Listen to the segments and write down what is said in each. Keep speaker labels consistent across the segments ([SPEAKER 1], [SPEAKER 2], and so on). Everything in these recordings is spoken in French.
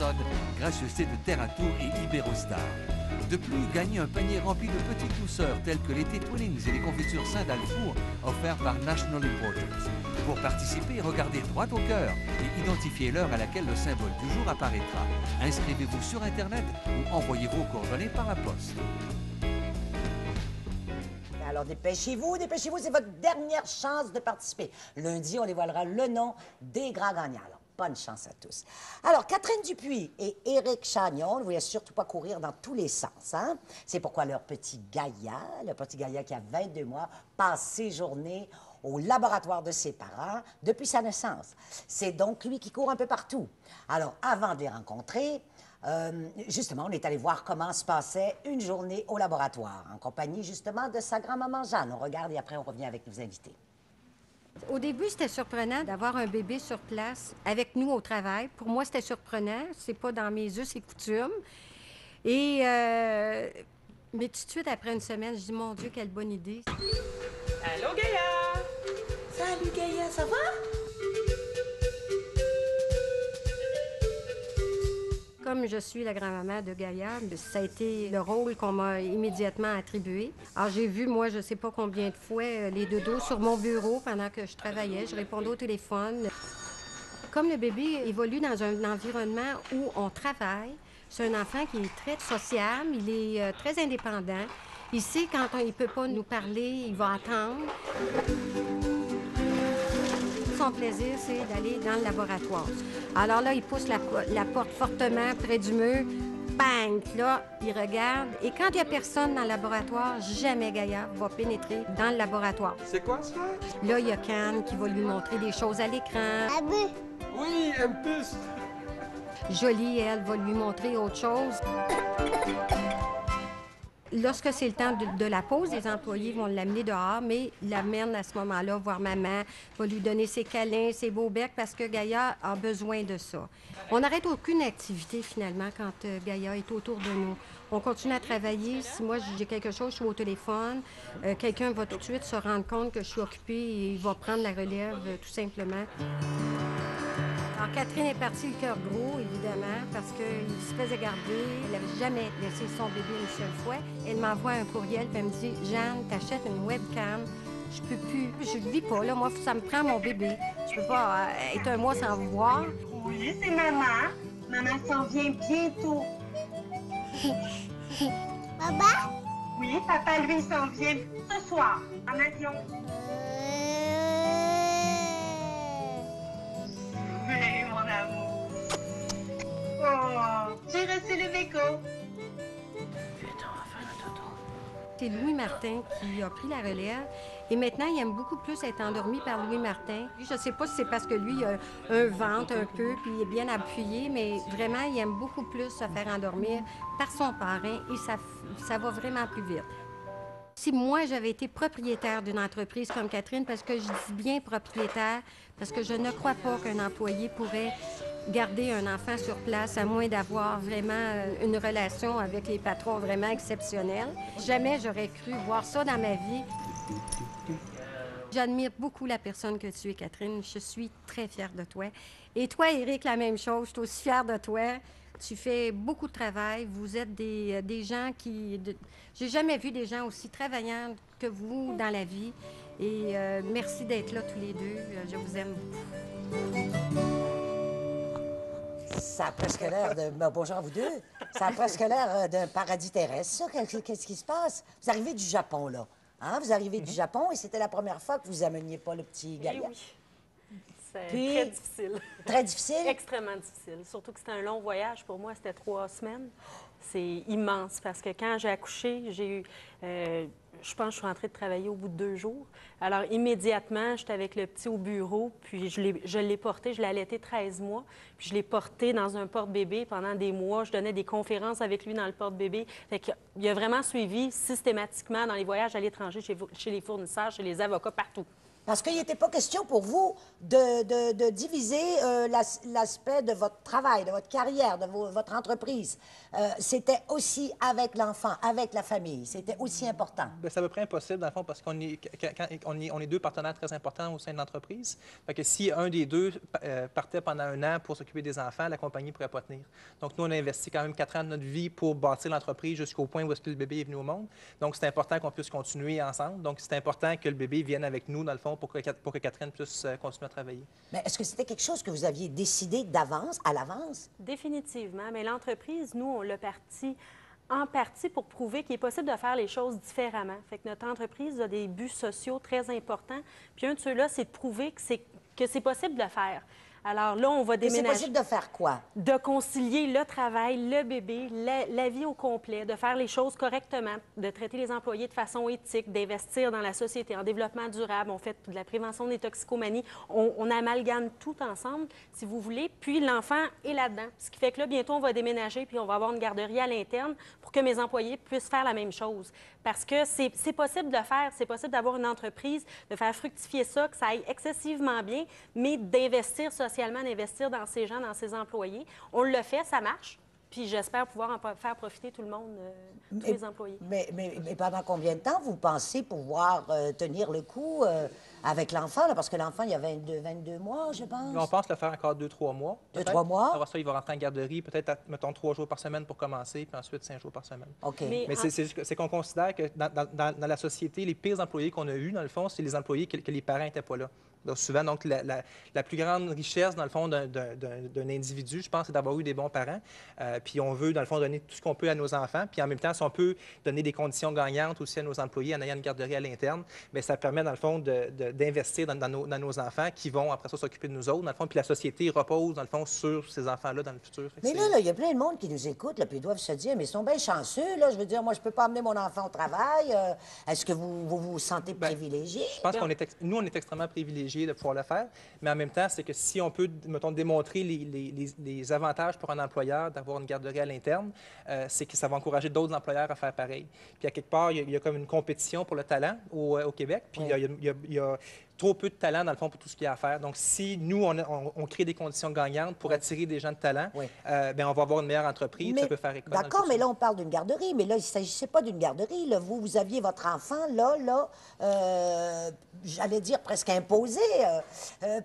[SPEAKER 1] personnes, gracieuseté de Terre à Tour et Ibérostar. De plus, gagnez un panier rempli de petites douceurs telles que les Twinings et les confitures Saint-Dalfour offerts par National Importers. Pour participer, regardez droit au cœur et identifiez l'heure à laquelle le symbole du jour apparaîtra. Inscrivez-vous sur Internet ou envoyez vos coordonnées par la poste.
[SPEAKER 2] Alors, dépêchez-vous, c'est votre dernière chance de participer. Lundi, on dévoilera le nom des grands gagnants. Alors, bonne chance à tous. Alors, Catherine Dupuis et Éric Chagnon ne voulaient surtout pas courir dans tous les sens, hein? C'est pourquoi leur petit Gaïa qui a 22 mois, passe ses journées au laboratoire de ses parents depuis sa naissance. C'est donc lui qui court un peu partout. Alors, avant de les rencontrer, justement, on est allé voir comment se passait une journée au laboratoire, en compagnie, justement, de sa grand-maman Jeanne. On regarde et après, on revient avec nos invités.
[SPEAKER 3] Au début, c'était surprenant d'avoir un bébé sur place avec nous au travail. Pour moi, c'était surprenant. C'est pas dans mes us et coutumes. Et, mais tout de suite, après une semaine, je dis, mon Dieu, quelle bonne idée.
[SPEAKER 4] Allô, Gaïa!
[SPEAKER 2] Salut, Gaïa, ça va?
[SPEAKER 3] Comme je suis la grand-maman de Gaïa, ça a été le rôle qu'on m'a immédiatement attribué. Alors, j'ai vu, moi, je ne sais pas combien de fois, les dodos sur mon bureau pendant que je travaillais. Je répondais au téléphone. Comme le bébé évolue dans un environnement où on travaille, c'est un enfant qui est très sociable, il est très indépendant. Il sait quand il ne peut pas nous parler, il va attendre. Son plaisir, c'est d'aller dans le laboratoire. Alors là, il pousse la porte fortement près du mur. Bang! Là, il regarde. Et quand il n'y a personne dans le laboratoire, jamais Gaïa va pénétrer dans le laboratoire.
[SPEAKER 4] C'est quoi ça?
[SPEAKER 3] Là, il y a Can qui va lui montrer des choses à l'écran.
[SPEAKER 4] Oui, un puce!
[SPEAKER 3] Jolie, elle, va lui montrer autre chose. Lorsque c'est le temps de la pause, les employés vont l'amener dehors, mais l'amènent à ce moment-là voir maman, va lui donner ses câlins, ses beaux becs, parce que Gaïa a besoin de ça. On n'arrête aucune activité, finalement, quand Gaïa est autour de nous. On continue à travailler. Si moi, j'ai quelque chose, je suis au téléphone, quelqu'un va tout de suite se rendre compte que je suis occupée et il va prendre la relève, tout simplement. Alors, Catherine est partie le cœur gros, évidemment, parce qu'il se faisait garder. Elle n'avait jamais laissé son bébé une seule fois. Elle m'envoie un courriel, puis elle me dit « Jeanne, t'achètes une webcam. Je peux plus. Je ne vis pas, là. Moi, ça me prend mon bébé. Je peux pas être un mois sans vous voir. »
[SPEAKER 5] Oui, c'est maman. Maman s'en vient bientôt.
[SPEAKER 6] Papa?
[SPEAKER 5] Oui, papa, lui, s'en vient ce soir, en avion. Oui, mon amour. Oh, j'ai reçu le béco.
[SPEAKER 3] C'est Louis Martin qui a pris la relève. Et maintenant, il aime beaucoup plus être endormi par Louis Martin. Je ne sais pas si c'est parce que lui, il a un ventre un peu, puis il est bien appuyé, mais vraiment, il aime beaucoup plus se faire endormir par son parrain et ça va vraiment plus vite. Si moi, j'avais été propriétaire d'une entreprise comme Catherine, parce que je dis bien propriétaire, parce que je ne crois pas qu'un employé pourrait garder un enfant sur place, à moins d'avoir vraiment une relation avec les patrons vraiment exceptionnelle. Jamais j'aurais cru voir ça dans ma vie. J'admire beaucoup la personne que tu es, Catherine. Je suis très fière de toi. Et toi, Éric, la même chose. Je suis aussi fière de toi. Tu fais beaucoup de travail. Vous êtes des gens qui... J'ai jamais vu des gens aussi travaillants que vous dans la vie. Et merci d'être là tous les deux. Je vous aime beaucoup.
[SPEAKER 2] Ça a presque l'air de... bonjour à vous deux. Ça a presque l'air d'un paradis terrestre, ça. Qu'est-ce qui se passe? Vous arrivez du Japon, là. Hein? Vous arrivez du Japon et c'était la première fois que vous ameniez pas le petit Gaïa.
[SPEAKER 7] Oui. C'est très difficile.
[SPEAKER 2] Très difficile?
[SPEAKER 7] Extrêmement difficile. Surtout que c'était un long voyage. Pour moi, c'était 3 semaines. C'est immense parce que quand j'ai accouché, j'ai eu... je pense que je suis rentrée de travailler au bout de 2 jours. Alors, immédiatement, j'étais avec le petit au bureau, puis je l'ai porté, je l'ai allaité 13 mois, puis je l'ai porté dans un porte-bébé pendant des mois. Je donnais des conférences avec lui dans le porte-bébé. Fait qu'il a vraiment suivi systématiquement dans les voyages à l'étranger, chez les fournisseurs, chez les avocats, partout.
[SPEAKER 2] Parce qu'il n'était pas question pour vous de diviser l'aspect de votre travail, de votre carrière, de votre entreprise. C'était aussi avec l'enfant, avec la famille. C'était aussi important.
[SPEAKER 6] Bien, c'est à peu près impossible, dans le fond, parce qu'on est, on est deux partenaires très importants au sein de l'entreprise. Fait que si un des deux partait pendant un an pour s'occuper des enfants, la compagnie ne pourrait pas tenir. Donc, nous, on a investi quand même 4 ans de notre vie pour bâtir l'entreprise jusqu'au point où est-ce que le bébé est venu au monde. Donc, c'est important qu'on puisse continuer ensemble. Donc, c'est important que le bébé vienne avec nous, dans le fond, pour que Catherine puisse continuer à travailler.
[SPEAKER 2] Mais est-ce que c'était quelque chose que vous aviez décidé d'avance, à l'avance?
[SPEAKER 7] Définitivement. Mais l'entreprise, nous, on l'a parti en partie pour prouver qu'il est possible de faire les choses différemment. Fait que notre entreprise a des buts sociaux très importants. Puis un de ceux-là, c'est de prouver que c'est possible de le faire. Alors là, on va déménager.
[SPEAKER 2] C'est possible de faire quoi?
[SPEAKER 7] De concilier le travail, le bébé, la vie au complet, de faire les choses correctement, de traiter les employés de façon éthique, d'investir dans la société, en développement durable. On fait de la prévention des toxicomanies. On amalgame tout ensemble, si vous voulez. Puis l'enfant est là-dedans. Ce qui fait que là, bientôt, on va déménager puis on va avoir une garderie à l'interne pour que mes employés puissent faire la même chose. Parce que c'est possible de le faire. C'est possible d'avoir une entreprise, de faire fructifier ça, que ça aille excessivement bien, mais d'investir socialement, d'investir dans ces gens, dans ces employés. On le fait, ça marche. Puis j'espère pouvoir en faire profiter tout le monde, tous les employés.
[SPEAKER 2] Mais pendant combien de temps vous pensez pouvoir tenir le coup avec l'enfant? Parce que l'enfant, il y a 22 mois, je pense.
[SPEAKER 6] On pense le faire encore 2-3 mois.
[SPEAKER 2] 2-3 mois?
[SPEAKER 6] Après ça, il va rentrer en garderie, peut-être, mettons, 3 jours par semaine pour commencer, puis ensuite 5 jours par semaine.
[SPEAKER 2] OK.
[SPEAKER 6] Mais c'est qu'on considère que dans la société, les pires employés qu'on a eus, dans le fond, c'est les employés que les parents n'étaient pas là. Donc, souvent, donc, la plus grande richesse, dans le fond, d'un individu, je pense, c'est d'avoir eu des bons parents. Puis on veut, dans le fond, donner tout ce qu'on peut à nos enfants. Puis en même temps, si on peut donner des conditions gagnantes aussi à nos employés en ayant une garderie à l'interne, bien, ça permet, dans le fond, d'investir dans nos enfants qui vont, après ça, s'occuper de nous autres, dans le fond. Puis la société repose, dans le fond, sur ces enfants-là dans le futur.
[SPEAKER 2] Mais là, il y a plein de monde qui nous écoute, là, puis ils doivent se dire, mais ils sont bien chanceux, là. Je veux dire, moi, je peux pas emmener mon enfant au travail. Est-ce que vous sentez privilégié?
[SPEAKER 6] Je pense nous, on est extrêmement privilégiés de pouvoir le faire, mais en même temps, c'est que si on peut, mettons, démontrer les avantages pour un employeur d'avoir une garderie à l'interne, c'est que ça va encourager d'autres employeurs à faire pareil. Puis à quelque part, il y a comme une compétition pour le talent au Québec, puis il y a trop peu de talent, dans le fond, pour tout ce qu'il y a à faire. Donc, si nous, on crée des conditions gagnantes pour attirer des gens de talent, bien, on va avoir une meilleure entreprise, ça peut faire école.
[SPEAKER 2] D'accord, mais là, on parle d'une garderie, mais là, il ne s'agissait pas d'une garderie. Là. Vous aviez votre enfant, j'allais dire presque imposé,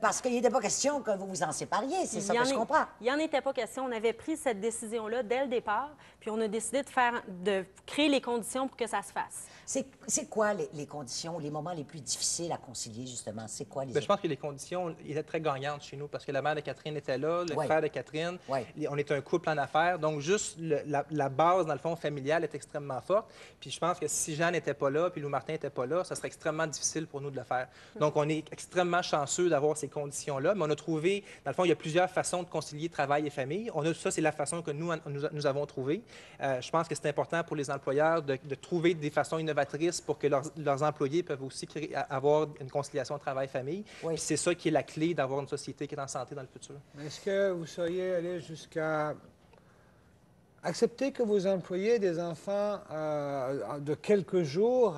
[SPEAKER 2] parce qu'il n'était pas question que vous vous en sépariez, c'est ça que je comprends.
[SPEAKER 7] Il n'y en était pas question. On avait pris cette décision-là dès le départ, puis on a décidé de créer les conditions pour que ça se fasse.
[SPEAKER 2] C'est quoi les conditions, les moments les plus difficiles à concilier, justement? C'est quoi les...
[SPEAKER 6] Bien, je pense que les conditions étaient très gagnantes chez nous parce que la mère de Catherine était là, le frère de Catherine, on est un couple en affaires. Donc, juste la base, dans le fond, familiale est extrêmement forte. Puis je pense que si Jean n'était pas là, puis Lou Martin n'était pas là, ça serait extrêmement difficile pour nous de le faire. Donc, on est extrêmement chanceux d'avoir ces conditions-là, mais on a trouvé, dans le fond, il y a plusieurs façons de concilier travail et famille. Ça, c'est la façon que nous avons trouvée. Je pense que c'est important pour les employeurs de trouver des façons innovantes pour que leurs employés peuvent aussi avoir une conciliation travail-famille. Puis c'est ça qui est la clé d'avoir une société qui est en santé dans le futur.
[SPEAKER 8] Est-ce que vous seriez allé jusqu'à accepter que vos employés aient des enfants de quelques jours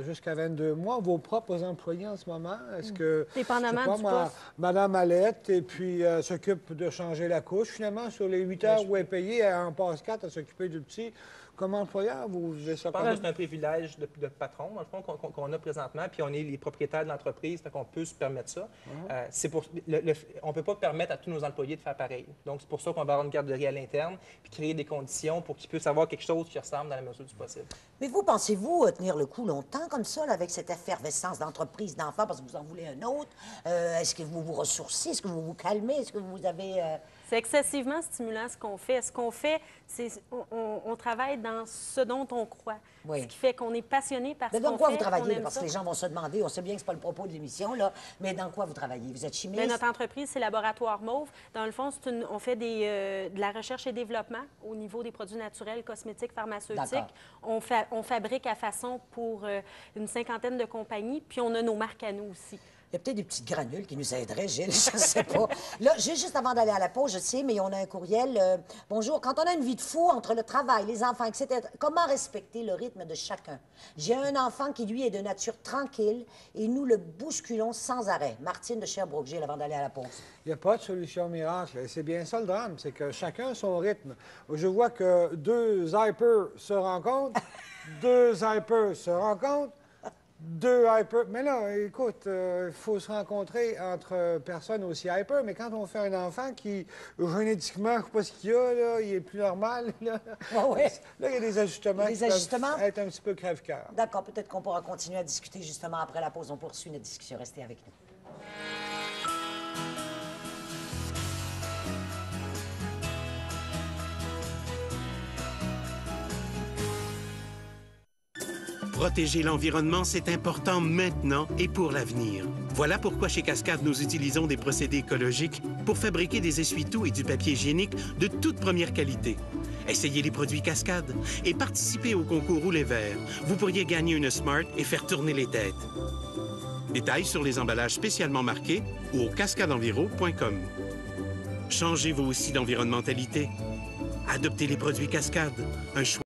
[SPEAKER 8] jusqu'à 22 mois, vos propres employés en ce moment? Est-ce que,
[SPEAKER 7] dépendamment du poste.
[SPEAKER 8] Madame Alette, et puis s'occupe de changer la couche, finalement, sur les 8 heures où elle est payée, elle en passe 4 à s'occuper du petit. Comme employeur, vous vivez ça comment?
[SPEAKER 6] C'est un privilège de patron, dans le fond, qu'on a présentement, puis on est les propriétaires de l'entreprise, donc on peut se permettre ça. On ne peut pas permettre à tous nos employés de faire pareil. Donc, c'est pour ça qu'on va avoir une garderie à l'interne, puis créer des conditions pour qu'ils puissent avoir quelque chose qui ressemble dans la mesure du possible.
[SPEAKER 2] Mais vous, pensez-vous tenir le coup longtemps comme ça, là, avec cette effervescence d'entreprise, d'enfants, parce que vous en voulez un autre? Est-ce que vous vous ressourcez? Est-ce que vous vous calmez? Est-ce que vous avez...
[SPEAKER 7] C'est excessivement stimulant ce qu'on fait. Ce qu'on fait, c'est on travaille dans ce dont on croit.
[SPEAKER 2] Oui.
[SPEAKER 7] Ce qui fait qu'on est passionné par ce qu'on fait.
[SPEAKER 2] Dans quoi vous travaillez? Parce que les gens vont se demander, on sait bien que ce n'est pas le propos de l'émission, là, mais dans quoi vous travaillez? Vous êtes chimiste?
[SPEAKER 7] Bien, notre entreprise, c'est Laboratoire Mauve. Dans le fond, on fait de la recherche et développement au niveau des produits naturels, cosmétiques, pharmaceutiques. On fabrique à façon pour une 50aine de compagnies, puis on a nos marques à nous aussi.
[SPEAKER 2] y a peut-être des petites granules qui nous aideraient, Gilles, je ne sais pas. Là, juste avant d'aller à la pause, je sais, mais on a un courriel. Bonjour, quand on a une vie de fou entre le travail, les enfants, etc., comment respecter le rythme de chacun? J'ai un enfant qui, lui, est de nature tranquille et nous le bousculons sans arrêt. Martine de Sherbrooke, Gilles, avant d'aller à la pause. Il
[SPEAKER 8] n'y a pas de solution miracle. Et c'est bien ça le drame, c'est que chacun a son rythme. Je vois que 2 hyper se rencontrent, 2 hyper se rencontrent, 2 hyper... Mais là, écoute, il faut se rencontrer entre personnes aussi hyper, mais quand on fait un enfant qui, génétiquement, je ne sais pas ce qu'il y a, là, il est plus normal, là,
[SPEAKER 2] ouais.
[SPEAKER 8] Là, il y a des ajustements qui peuvent être un petit peu crève-cœur.
[SPEAKER 2] D'accord, peut-être qu'on pourra continuer à discuter justement après la pause. On poursuit notre discussion. Restez avec nous.
[SPEAKER 9] Protéger l'environnement, c'est important maintenant et pour l'avenir. Voilà pourquoi chez Cascade, nous utilisons des procédés écologiques pour fabriquer des essuie-tout et du papier hygiénique de toute première qualité. Essayez les produits Cascade et participez au concours Rouler vert. Vous pourriez gagner une Smart et faire tourner les têtes. Détails sur les emballages spécialement marqués ou au cascadenviro.com. Changez vous aussi d'environnementalité. Adoptez les produits Cascade, un choix